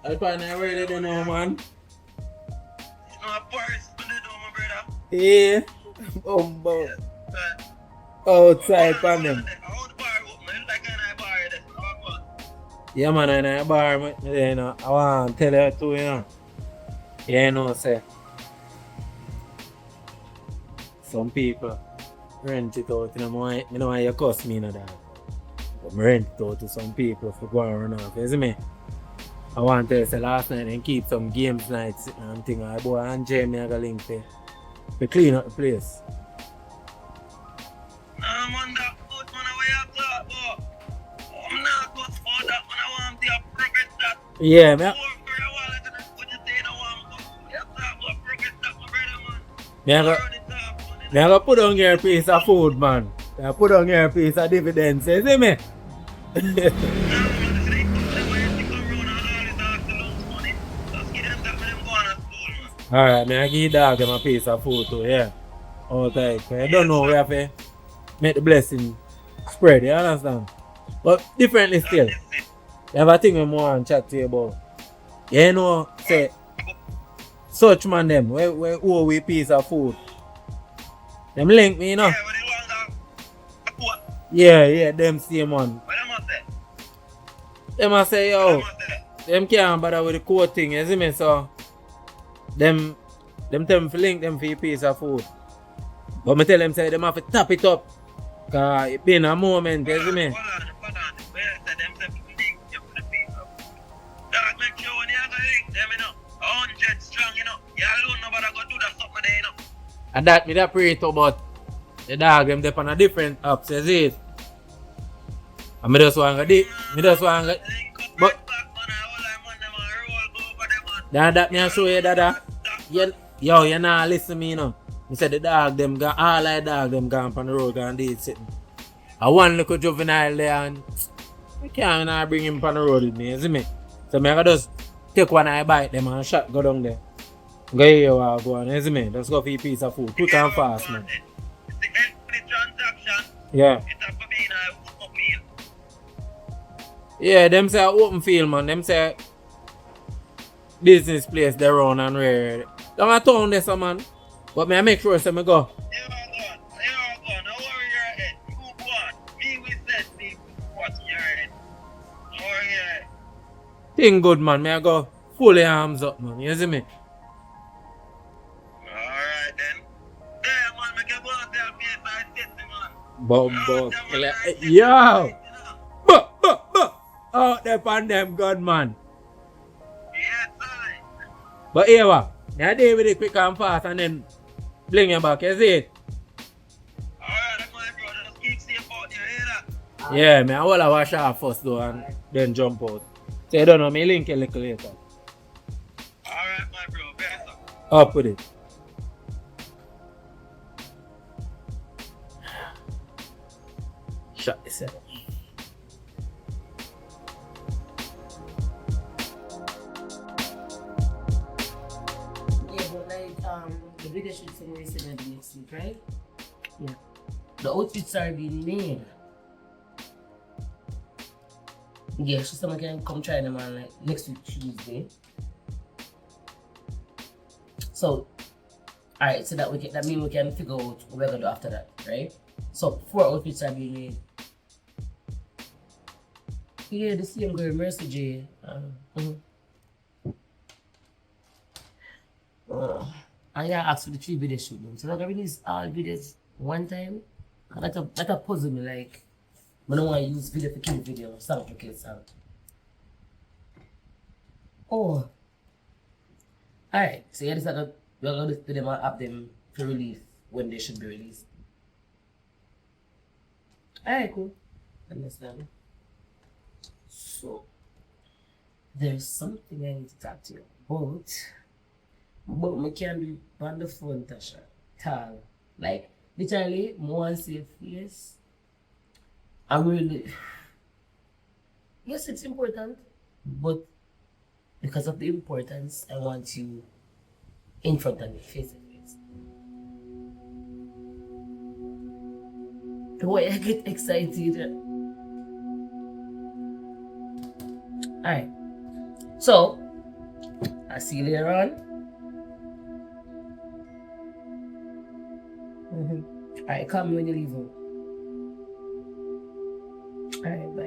I find I really don't know, man. No, Paris, but they know my brother. Yeah. Bumbo. Yes. Outside pan them. How the bar open? Like a bar there. How Yeah, man, in a bar, you know, I want to tell you too, you know. Yeah, you know, say. Some people rent it out, you know, you know why you cost me, you know, that. But I rent it out to some people for go and run off, you see me? I want to say last night and keep some games nights and thing. I boy and Jamie I got link to clean up the place. nah, man, that good man, where you talk about? I'm not good for that man. I want to progress that. Yeah, man. For a while, I gonna put you saying I want to go. You talk about progress that, my brother, man. Me I go put on your piece of food, man. I put on your piece of dividends, you see me? Alright, I give dog them a piece of food too, yeah. All time. I don't know where to make the blessing spread, you understand? But differently still. You have a thing we want to chat to you about. You know, say, such man them, we owe we piece of food. Them link me, you know? Yeah, them same one. Them a say, yo, them can't bother with the code thing, you see me? So, them tell me to link them for a piece of food. But I tell them, say, them have to tap it up. Because it been a moment, you see me? And that me that pray to, but the dog them dep on a different apps, you see it? And me just want to but that me a show you that yo, you not listen me, you know. Me said the dog them gone, all like dog them gone on the road and did sitting. I one little juvenile there and I can't not bring him on the road with me, you see me? So me I just take one eye bite them and shot go down there. Go here or go on, you see me? Just go for a piece of food, quick and fast, man. Yeah. Yeah, them say open field, man. Them say business place they run and rare. Don't I town there, so, man. But me I make sure say me go. Thing good, man. Me I go fully arms up, man. You see me? Alright then. Yeah, man, make a go out there, man. Bumbo. Yo! Out there on them gun, man. Yes, sir. But here, what? I deal with it quick and fast and then bring you back, you see it? Alright, my brother, just keep safe out there, hear that? Yeah, me I will wash off first though and then jump out. So you don't know, me link you a little later. Alright, my bro, better. Up with it. Shut yourself. The video should be released in the next week, right? Yeah. The outfits are being made. Yeah, so someone can come try them on like next week Tuesday. So, alright, so that means we can figure out what we're gonna do after that, right? So 4 outfits are being made. Yeah, the same girl, Mercy J. I asked for the 3 video shoot them. So I'm gonna release all videos one time. And that a puzzle me like I don't want to use video for kill video, song for kill song. Oh. Alright, so yeah, we're gonna do them and have them to release when they should be released. Alright, cool. Understand. So there's something I need to talk to you about. But I can't do it on the phone, Tasha. Tall. Like, literally, more and say face. I'm really. Yes, it's important. But because of the importance, I want you in front of me, face to face. The way I get excited. Alright. So, I'll see you later on. Alright, call me when you leave home. Alright, bye.